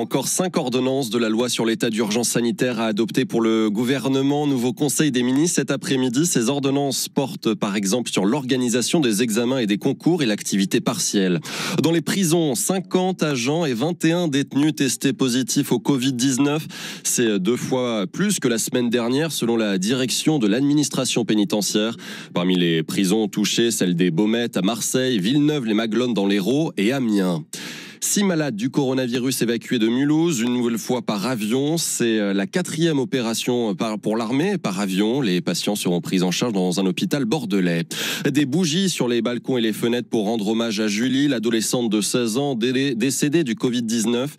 Encore 5 ordonnances de la loi sur l'état d'urgence sanitaire à adopter pour le gouvernement. Nouveau conseil des ministres cet après-midi. Ces ordonnances portent par exemple sur l'organisation des examens et des concours et l'activité partielle. Dans les prisons, 50 agents et 21 détenus testés positifs au Covid-19. C'est 2 fois plus que la semaine dernière selon la direction de l'administration pénitentiaire. Parmi les prisons touchées, celles des Baumettes à Marseille, Villeneuve-les-Maglones dans l'Hérault et Amiens. 6 malades du coronavirus évacués de Mulhouse, une nouvelle fois par avion. C'est la 4e opération pour l'armée par avion. Les patients seront pris en charge dans un hôpital bordelais. Des bougies sur les balcons et les fenêtres pour rendre hommage à Julie, l'adolescente de 16 ans décédée du Covid-19.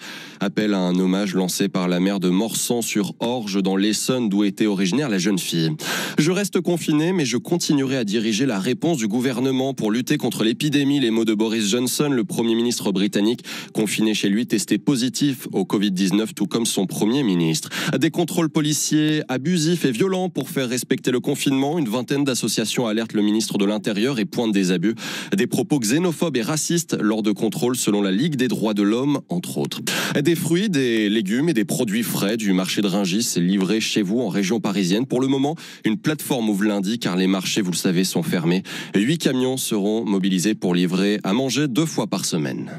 Appel à un hommage lancé par la maire de Morsan-sur-Orge dans l'Essonne d'où était originaire la jeune fille. Je reste confiné mais je continuerai à diriger la réponse du gouvernement pour lutter contre l'épidémie. Les mots de Boris Johnson, le Premier ministre britannique, confiné chez lui, testé positif au Covid-19, tout comme son Premier ministre. Des contrôles policiers abusifs et violents pour faire respecter le confinement. Une vingtaine d'associations alertent le ministre de l'Intérieur et pointent des abus. Des propos xénophobes et racistes lors de contrôles selon la Ligue des droits de l'homme, entre autres. Des fruits, des légumes et des produits frais du marché de Rungis livrés chez vous en région parisienne. Pour le moment, une plateforme ouvre lundi car les marchés, vous le savez, sont fermés. 8 camions seront mobilisés pour livrer à manger 2 fois par semaine.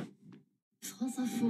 France Info.